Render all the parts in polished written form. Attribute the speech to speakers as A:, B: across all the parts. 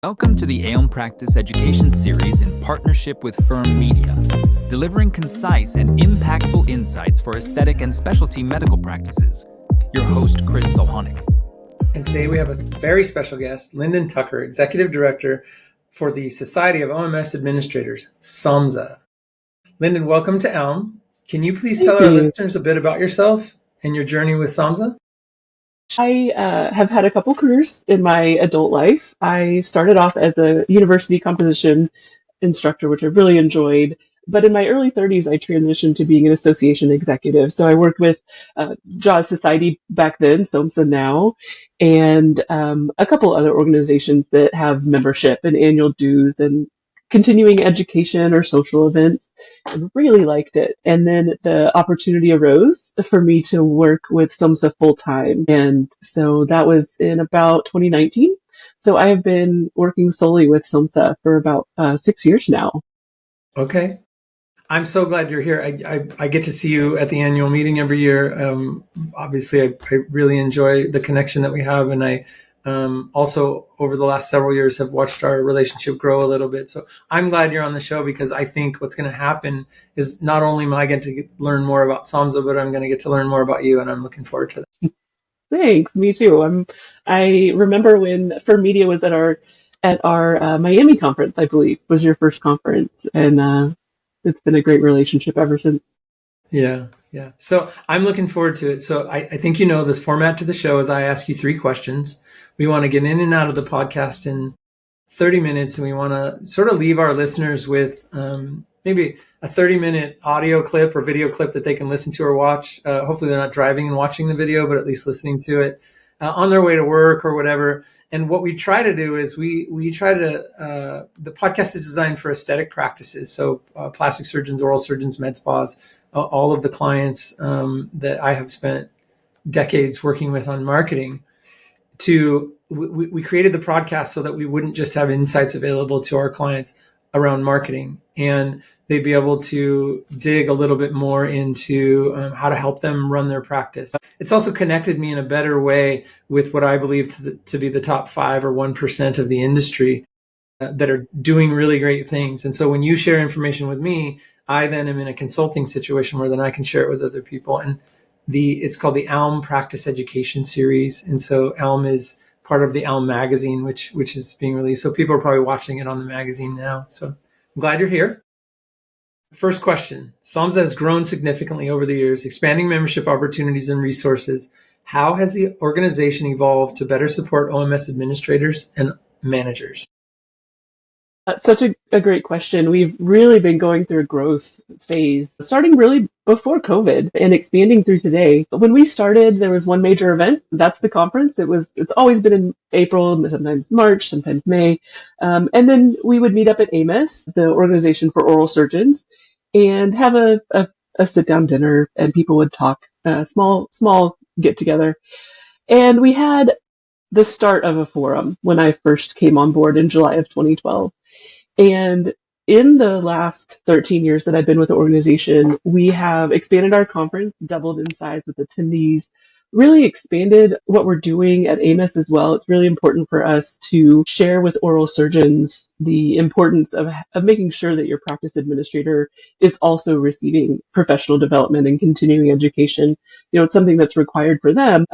A: Welcome to the Aon Practice Education Series in partnership with Firm Media, delivering concise and impactful insights for aesthetic and specialty medical practices. Your host, Chris Suchanek.
B: And today we have a very special guest, Linden Tucker, Executive Director for the Society of OMS Administrators, SOMSA. Linden, welcome to Elm. Can you please tell our listeners a bit about yourself and your journey with SOMSA?
C: I have had a couple careers in my adult life. I started off as a university composition instructor, which I really enjoyed. But in my early 30s, I transitioned to being an association executive. So I worked with JAWS Society back then, SOMSA now, and a couple other organizations that have membership and annual dues and continuing education or social events. I really liked it. And then the opportunity arose for me to work with SOMSA full time. And so that was in about 2019. So I have been working solely with SOMSA for about 6 years now.
B: Okay. I'm so glad you're here. I get to see you at the annual meeting every year. Obviously, I really enjoy the connection that we have. And I also, over the last several years, have watched our relationship grow a little bit. So I'm glad you're on the show because I think what's going to happen is not only am I going to learn more about SOMSA, but I'm going to get to learn more about you. And I'm looking forward to that.
C: Thanks. Me too. I remember when Firm Media was at our Miami conference, I believe, was your first conference. And it's been a great relationship ever since.
B: Yeah. So I'm looking forward to it. So I think you know this format to the show is I ask you 3 questions. We want to get in and out of the podcast in 30 minutes, and we want to sort of leave our listeners with maybe a 30-minute audio clip or video clip that they can listen to or watch. Hopefully they're not driving and watching the video, but at least listening to it on their way to work or whatever. And what we try to do is we try to, the podcast is designed for aesthetic practices. So plastic surgeons, oral surgeons, med spas, all of the clients that I have spent decades working with on marketing. We created the podcast so that we wouldn't just have insights available to our clients around marketing, and they'd be able to dig a little bit more into how to help them run their practice. It's also connected me in a better way with what I believe to be the top 5 or 1% of the industry that are doing really great things. And so when you share information with me, I then am in a consulting situation where then I can share it with other people. And it's called the Elm Practice Education Series. And so Elm is part of the Elm magazine, which is being released. So people are probably watching it on the magazine now. So I'm glad you're here. First question. SOMSA has grown significantly over the years, expanding membership opportunities and resources. How has the organization evolved to better support OMS administrators and managers?
C: Such a great question. We've really been going through a growth phase, starting really before COVID and expanding through today. When we started, there was one major event. That's the conference. It's always been in April, sometimes March, sometimes May. And then we would meet up at AMS, the Organization for Oral Surgeons, and have a sit-down dinner, and people would talk, small get-together. And we had the start of a forum when I first came on board in July of 2012. And in the last 13 years that I've been with the organization, we have expanded our conference, doubled in size with attendees, really expanded what we're doing at AMS as well. It's really important for us to share with oral surgeons the importance of making sure that your practice administrator is also receiving professional development and continuing education. It's something that's required for them,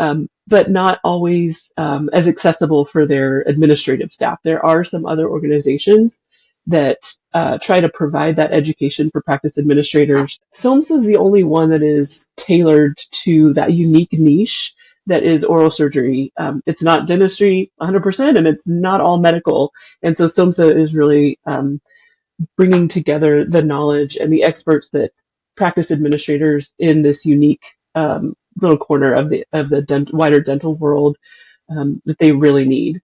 C: but not always as accessible for their administrative staff. There are some other organizations that try to provide that education for practice administrators. SOMSA is the only one that is tailored to that unique niche that is oral surgery. It's not dentistry 100%, and it's not all medical. And so SOMSA is really bringing together the knowledge and the experts that practice administrators in this unique little corner of the wider dental world that they really need.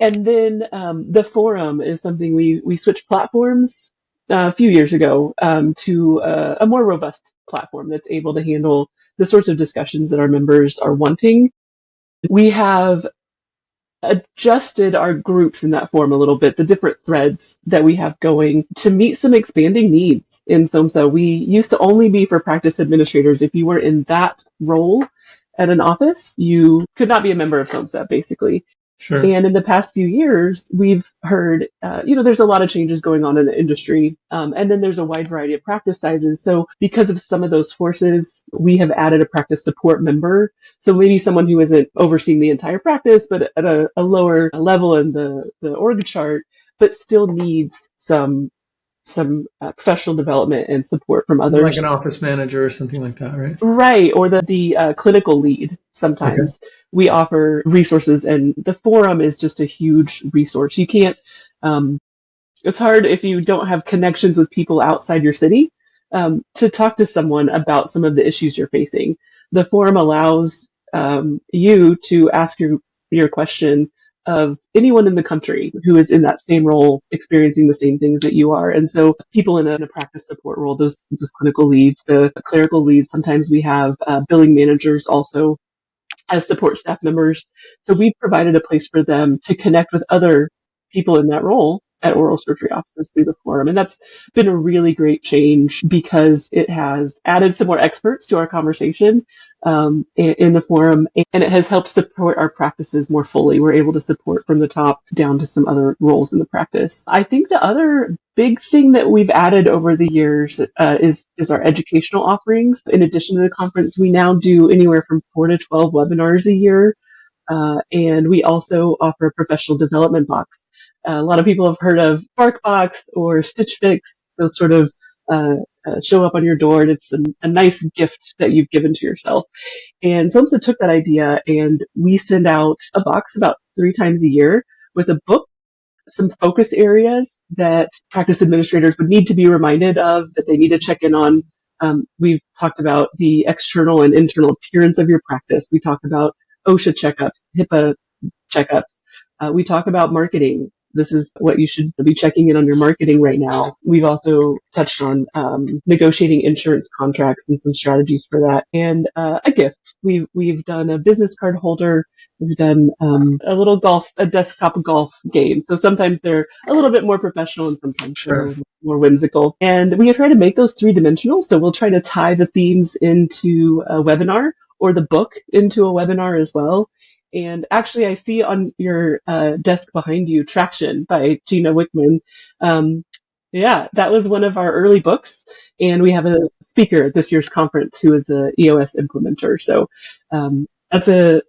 C: And then the forum is something we switched platforms a few years ago to a more robust platform that's able to handle the sorts of discussions that our members are wanting. We have adjusted our groups in that forum a little bit, the different threads that we have going to meet some expanding needs in SOMSA. We used to only be for practice administrators. If you were in that role at an office, you could not be a member of SOMSA, basically.
B: Sure.
C: And in the past few years, we've heard, there's a lot of changes going on in the industry. And then there's a wide variety of practice sizes. So because of some of those forces, we have added a practice support member. So maybe someone who isn't overseeing the entire practice, but at a lower level in the org chart, but still needs some professional development and support from others.
B: Like an office manager or something like that, right?
C: Right, or the clinical lead. Sometimes we offer resources, and the forum is just a huge resource. You can't. It's hard if you don't have connections with people outside your city to talk to someone about some of the issues you're facing. The forum allows you to ask your question of anyone in the country who is in that same role, experiencing the same things that you are. And so people in a practice support role, those clinical leads, the clerical leads, sometimes we have billing managers also as support staff members. So we've provided a place for them to connect with other people in that role at oral surgery offices through the forum. And that's been a really great change because it has added some more experts to our conversation in the forum, and it has helped support our practices more fully. We're able to support from the top down to some other roles in the practice. I think the other big thing that we've added over the years is our educational offerings. In addition to the conference, we now do anywhere from 4 to 12 webinars a year, and we also offer a professional development box. A lot of people have heard of BarkBox or Stitch Fix. Those sort of show up on your door, and it's a nice gift that you've given to yourself. And SOMSA took that idea, and we send out a box about 3 times a year with a book, some focus areas that practice administrators would need to be reminded of, that they need to check in on. We've talked about the external and internal appearance of your practice. We talk about OSHA checkups, HIPAA checkups. We talk about marketing. This is what you should be checking in on your marketing right now. We've also touched on negotiating insurance contracts and some strategies for that, and a gift. We've done a business card holder. We've done a desktop golf game. So sometimes they're a little bit more professional, and sometimes they're more whimsical. And we try to make those 3-dimensional. So we'll try to tie the themes into a webinar, or the book into a webinar as well. And actually, I see on your desk behind you, Traction by Gina Wickman. That was one of our early books. And we have a speaker at this year's conference who is a EOS implementer. So that's a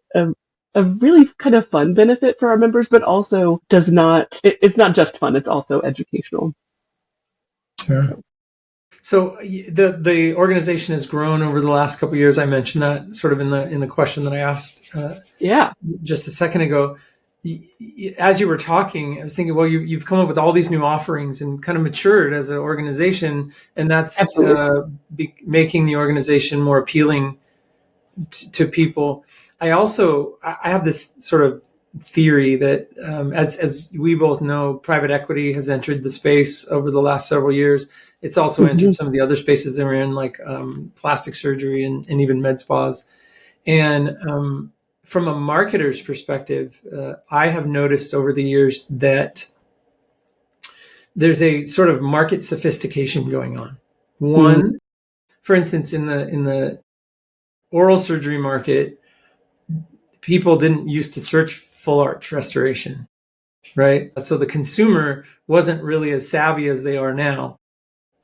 C: really kind of fun benefit for our members, but also it's not just fun, it's also educational.
B: Sure. So the organization has grown over the last couple of years. I mentioned that sort of in the question that I asked just a second ago. As you were talking, I was thinking, well, you've come up with all these new offerings and kind of matured as an organization, and that's making the organization more appealing to people. I have this sort of theory that as we both know, private equity has entered the space over the last several years. It's also entered some of the other spaces that we're in, like plastic surgery and even med spas. And from a marketer's perspective, I have noticed over the years that there's a sort of market sophistication going on. One, for instance, in the oral surgery market, people didn't used to search full arch restoration, right? So the consumer wasn't really as savvy as they are now.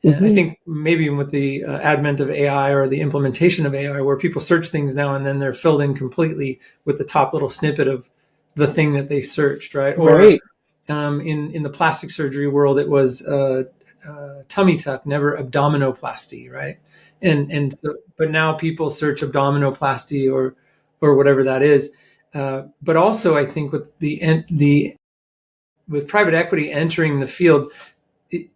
B: Mm-hmm. I think maybe with the advent of AI or the implementation of AI, where people search things now and then they're filled in completely with the top little snippet of the thing that they searched, right? Or in the plastic surgery world, it was tummy tuck, never abdominoplasty, right? And so, but now people search abdominoplasty or whatever that is. But also, I think with with private equity entering the field,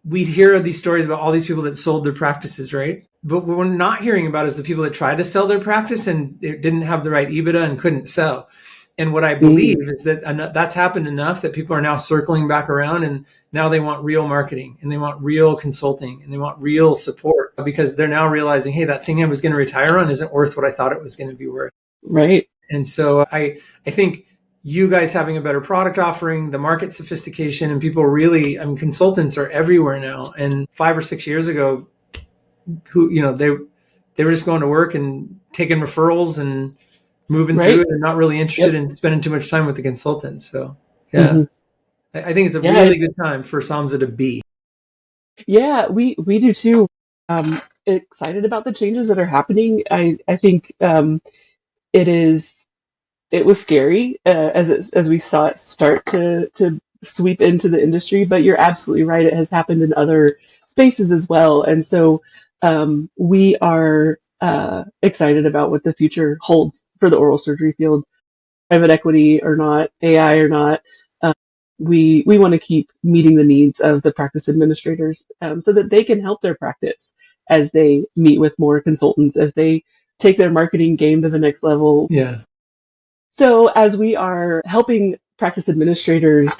B: we hear these stories about all these people that sold their practices, right? But what we're not hearing about is the people that tried to sell their practice and it didn't have the right EBITDA and couldn't sell. And what I believe is that that's happened enough that people are now circling back around, and now they want real marketing and they want real consulting and they want real support, because they're now realizing, hey, that thing I was going to retire on isn't worth what I thought it was going to be worth.
C: Right.
B: And so I think you guys having a better product offering, the market sophistication, and people really, consultants are everywhere now. And 5 or 6 years ago, they were just going to work and taking referrals and moving
C: Right.
B: through it and not really interested
C: Yep.
B: in spending too much time with the consultants. So yeah,
C: Mhm.
B: I think it's a
C: Yeah.
B: really good time for SOMSA to be.
C: Yeah, we do too. Excited about the changes that are happening. I think it is it was scary as we saw it start to sweep into the industry, but you're absolutely right. It has happened in other spaces as well, and so we are excited about what the future holds for the oral surgery field, private equity or not, AI or not. Um, we want to keep meeting the needs of the practice administrators so that they can help their practice as they meet with more consultants, as they take their marketing game to the next level.
B: Yeah.
C: So as we are helping practice administrators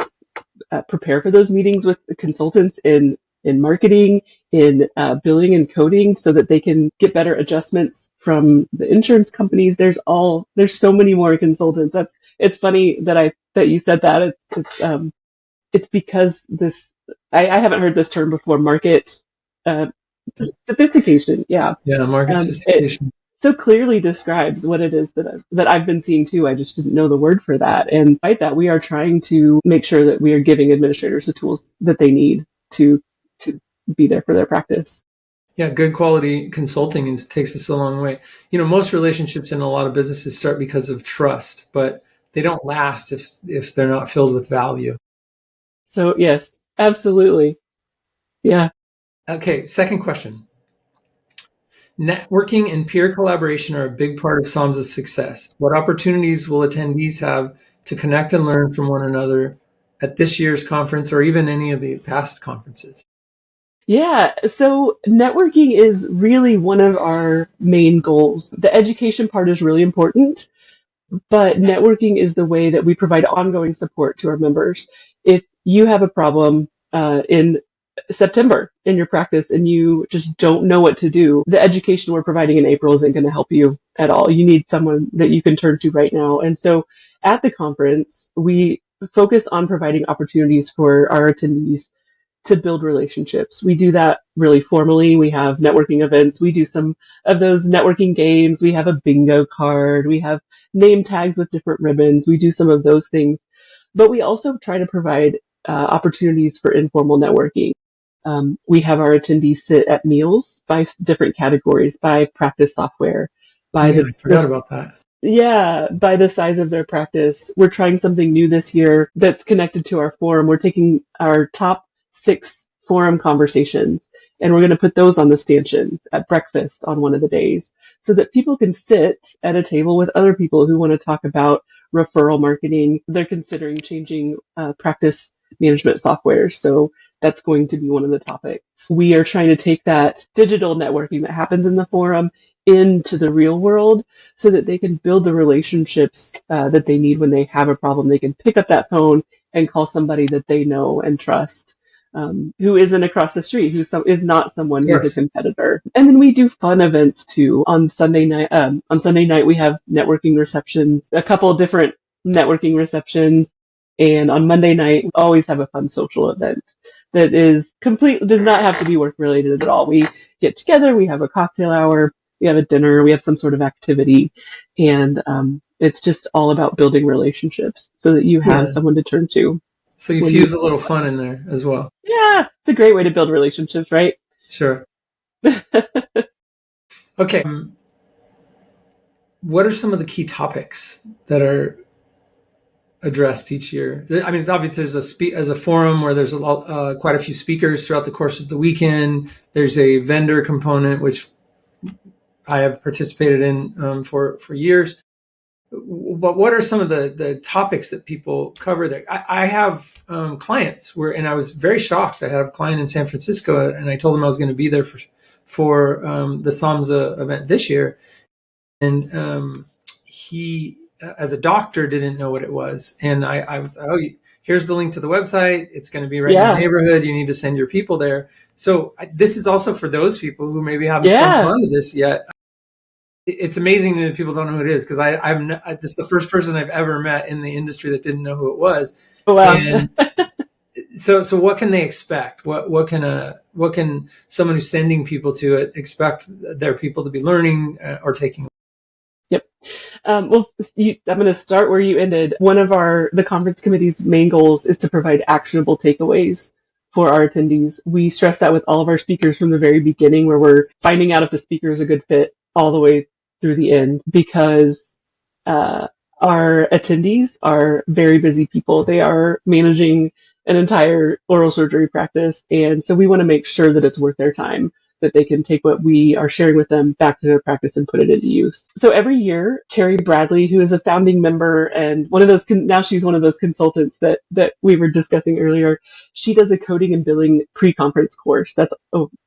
C: prepare for those meetings with the consultants in marketing, in billing and coding, so that they can get better adjustments from the insurance companies. There's so many more consultants. It's funny that you said that. It's because I haven't heard this term before. Market uh, sophistication. Yeah.
B: Yeah. Market
C: It
B: sophistication.
C: so clearly describes what it is that I've been seeing too. I just didn't know the word for that. And despite that, we are trying to make sure that we are giving administrators the tools that they need to be there for their practice.
B: Yeah, good quality consulting takes us a long way. Most relationships in a lot of businesses start because of trust, but they don't last if they're not filled with value.
C: So yes, absolutely. Yeah.
B: Okay, second question. Networking and peer collaboration are a big part of SOMSA's success. What opportunities will attendees have to connect and learn from one another at this year's conference or even any of the past conferences?
C: Yeah, so networking is really one of our main goals. The education part is really important, but networking is the way that we provide ongoing support to our members. If you have a problem in September in your practice and you just don't know what to do, the education we're providing in April isn't going to help you at all. You need someone that you can turn to right now. And so at the conference, we focus on providing opportunities for our attendees to build relationships. We do that really formally. We have networking events. We do some of those networking games. We have a bingo card. We have name tags with different ribbons. We do some of those things. But we also try to provide opportunities for informal networking. We have our attendees sit at meals by different categories, by practice software, by
B: Yeah, I forgot about that.
C: yeah, by the size of their practice. We're trying something new this year that's connected to our forum. We're taking our top 6 forum conversations and we're going to put those on the stanchions at breakfast on one of the days so that people can sit at a table with other people who want to talk about referral marketing. They're considering changing practice management software. So that's going to be one of the topics. We are trying to take that digital networking that happens in the forum into the real world so that they can build the relationships that they need when they have a problem. They can pick up that phone and call somebody that they know and trust, who isn't across the street, is not someone who's a competitor. And then we do fun events too. On Sunday night, we have networking receptions, a couple of different networking receptions. And on Monday night, we always have a fun social event that does not have to be work related at all. We get together, we have a cocktail hour, we have a dinner, we have some sort of activity, and it's just all about building relationships so that you have someone to turn to.
B: So you fuse a little fun in there as well.
C: Yeah, it's a great way to build relationships, right?
B: Sure. Okay. What are some of the key topics that are addressed each year? I mean, it's obvious there's as a forum where there's quite a few speakers throughout the course of the weekend. There's a vendor component, which I have participated in for years. But what are some of the topics that people cover there? I have clients and I was very shocked. I had a client in San Francisco, and I told him I was going to be there for the SOMSA event this year, and he, as a doctor, didn't know what it was, and I was, here's the link to the website. It's going to be right in your neighborhood. You need to send your people there. So this is also for those people who maybe haven't stumbled onto this yet. It's amazing that people don't know who it is, because this is the first person I've ever met in the industry that didn't know who it was.
C: Oh, wow.
B: And so what can they expect? What can someone who's sending people to it expect their people to be learning or taking?
C: Yep. I'm going to start where you ended. One of the conference committee's main goals is to provide actionable takeaways for our attendees. We stress that with all of our speakers from the very beginning, where we're finding out if the speaker is a good fit all the way through the end, because our attendees are very busy people. They are managing an entire oral surgery practice, and so we want to make sure that it's worth their time, that they can take what we are sharing with them back to their practice and put it into use. So every year, Terry Bradley, who is a founding member and one of those, now she's one of those consultants that we were discussing earlier, she does a coding and billing pre-conference course.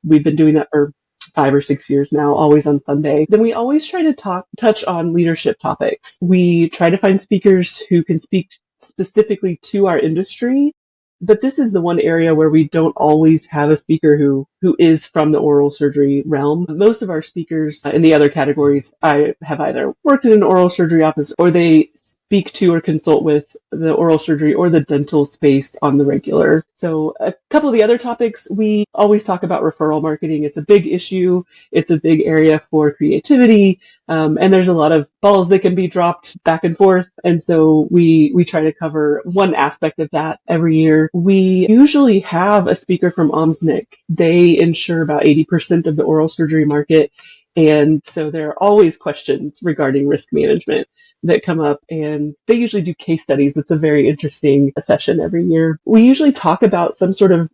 C: We've been doing that for 5 or 6 years now, always on Sunday. Then we always try to touch on leadership topics. We try to find speakers who can speak specifically to our industry, but this is the one area where we don't always have a speaker who is from the oral surgery realm. Most of our speakers in the other categories I have either worked in an oral surgery office, or they speak to or consult with the oral surgery or the dental space on the regular. So a couple of the other topics, we always talk about referral marketing. It's a big issue. It's a big area for creativity. And there's a lot of balls that can be dropped back and forth. And so we try to cover one aspect of that every year. We usually have a speaker from OMSNIC. They insure about 80% of the oral surgery market. And so there are always questions regarding risk management that come up, and they usually do case studies. It's a very interesting session every year. We usually talk about some sort of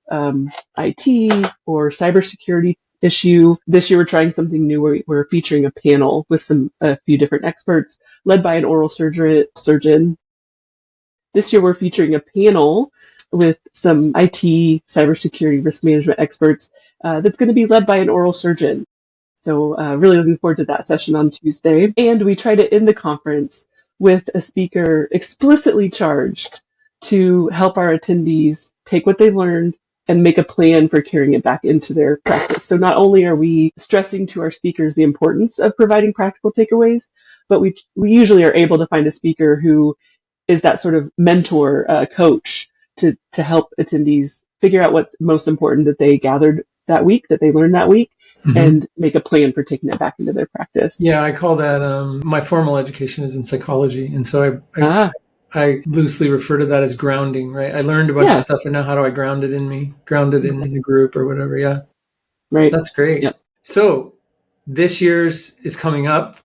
C: IT or cybersecurity issue. This year we're trying something new. We're featuring a panel with a few different experts led by an oral surgeon. This year we're featuring a panel with some IT, cybersecurity, risk management experts that's going to be led by an oral surgeon. So really looking forward to that session on Tuesday. And we try to end the conference with a speaker explicitly charged to help our attendees take what they learned and make a plan for carrying it back into their practice. So not only are we stressing to our speakers the importance of providing practical takeaways, but we usually are able to find a speaker who is that sort of mentor, coach to help attendees figure out what's most important that they gathered that week, that they learned that week, and make a plan for taking it back into their practice.
B: Yeah, I call that, my formal education is in psychology. And so I loosely refer to that as grounding, right? I learned a bunch of stuff, and now how do I ground it in me, ground it in the group or whatever. Yeah.
C: Right.
B: That's great. Yep. So this year's is coming up.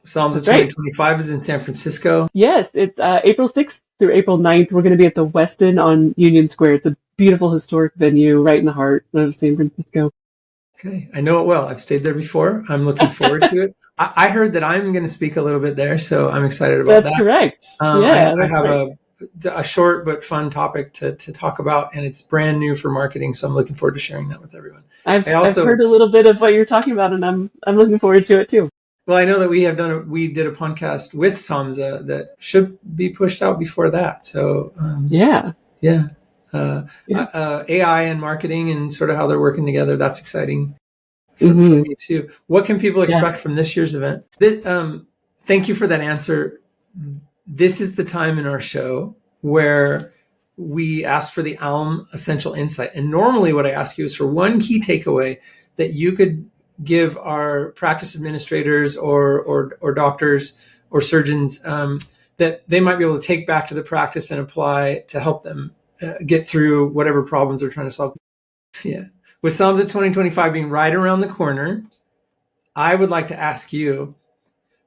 B: SOMSA 2025 is in San Francisco.
C: Yes, it's April 6th through April 9th. We're going to be at the Westin on Union Square. It's a beautiful historic venue right in the heart of San Francisco.
B: Okay. I know it well. I've stayed there before. I'm looking forward to it. I heard that I'm going to speak a little bit there, so I'm excited about that.
C: That's correct.
B: I have a short but fun topic to talk about, and it's brand new for marketing, so I'm looking forward to sharing that with everyone.
C: I've heard a little bit of what you're talking about, and I'm looking forward to it too.
B: Well, I know that we did a podcast with SOMSA that should be pushed out before that. So AI and marketing and sort of how they're working together. That's exciting for me too. What can people expect from this year's event? Thank you for that answer. This is the time in our show where we ask for the ALM Essential Insight. And normally what I ask you is for one key takeaway that you could give our practice administrators or doctors or surgeons that they might be able to take back to the practice and apply to help them get through whatever problems they're trying to solve. Yeah. With SOMSA 2025 being right around the corner, I would like to ask you,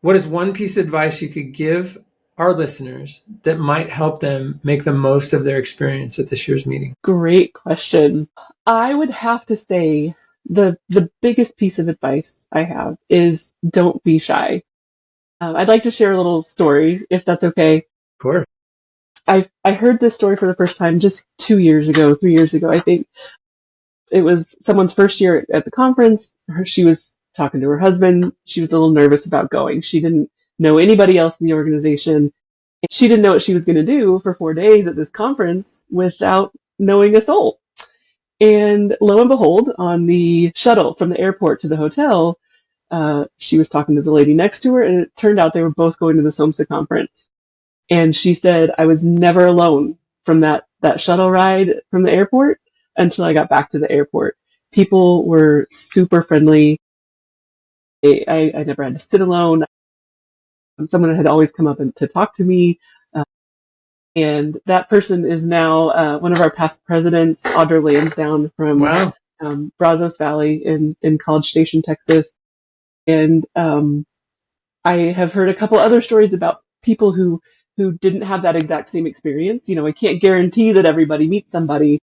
B: what is one piece of advice you could give our listeners that might help them make the most of their experience at this year's meeting?
C: Great question. I would have to say the biggest piece of advice I have is don't be shy. I'd like to share a little story, if that's okay.
B: Of course.
C: I heard this story for the first time just 3 years ago, I think. It was someone's first year at the conference. She was talking to her husband. She was a little nervous about going. She didn't know anybody else in the organization. She didn't know what she was going to do for 4 days at this conference without knowing a soul. And lo and behold, on the shuttle from the airport to the hotel, she was talking to the lady next to her, and it turned out they were both going to the SOMSA conference. And she said, I was never alone from that shuttle ride from the airport until I got back to the airport. People were super friendly. I never had to sit alone. Someone had always come up to talk to me. And that person is now one of our past presidents, Audra Lansdowne from
B: Wow.
C: Brazos Valley in College Station, Texas. And I have heard a couple other stories about people who didn't have that exact same experience. You know, I can't guarantee that everybody meets somebody,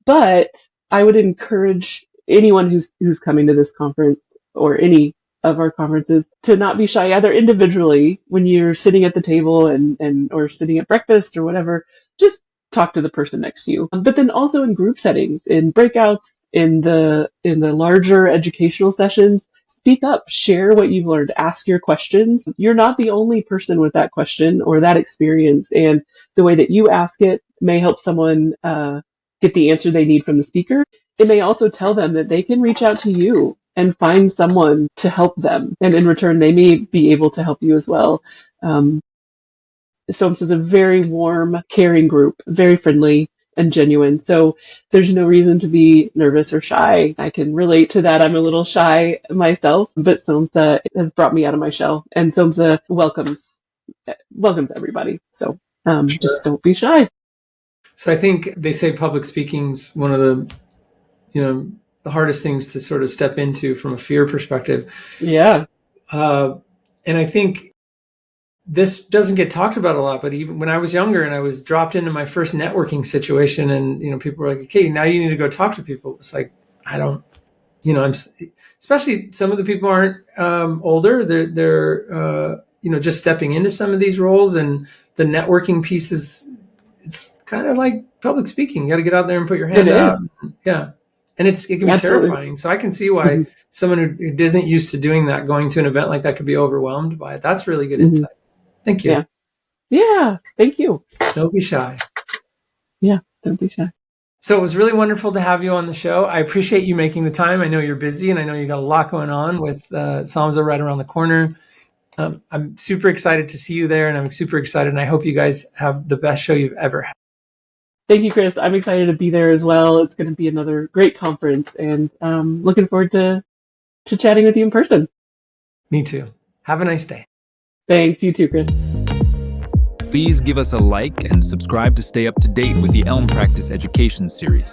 C: but I would encourage anyone who's coming to this conference or any of our conferences to not be shy, either individually when you're sitting at the table and or sitting at breakfast or whatever. Just talk to the person next to you. But then also in group settings, in breakouts, in the larger educational sessions, speak up, share what you've learned, ask your questions. You're not the only person with that question or that experience, and the way that you ask it may help someone get the answer they need from the speaker. It may also tell them that they can reach out to you and find someone to help them, and in return they may be able to help you as well. SOMSA is a very warm, caring group, very friendly and genuine. So there's no reason to be nervous or shy. I can relate to that. I'm a little shy myself, but SOMSA has brought me out of my shell, and SOMSA welcomes everybody. So just don't be shy.
B: So I think they say public speaking's one of the, the hardest things to sort of step into from a fear perspective.
C: Yeah.
B: And I think this doesn't get talked about a lot, but even when I was younger and I was dropped into my first networking situation and, people were like, okay, now you need to go talk to people. It's like, I don't, I'm, especially some of the people aren't older. They're just stepping into some of these roles, and the networking piece it's kind of like public speaking. You got to get out there and put your hand out. Yeah. And it can be
C: Absolutely.
B: terrifying. So I can see why someone who isn't used to doing that, going to an event like that, could be overwhelmed by it. That's really good insight. Thank you.
C: Yeah. Thank you.
B: Don't be shy.
C: Yeah. Don't be shy.
B: So it was really wonderful to have you on the show. I appreciate you making the time. I know you're busy, and I know you got a lot going on with SOMSA right around the corner. I'm super excited to see you there, and I'm super excited, and I hope you guys have the best show you've ever had.
C: Thank you, Chris. I'm excited to be there as well. It's going to be another great conference, and looking forward to chatting with you in person.
B: Me too. Have a nice day.
C: Thanks. You too, Chris.
A: Please give us a like and subscribe to stay up to date with the Elm Practice Education series.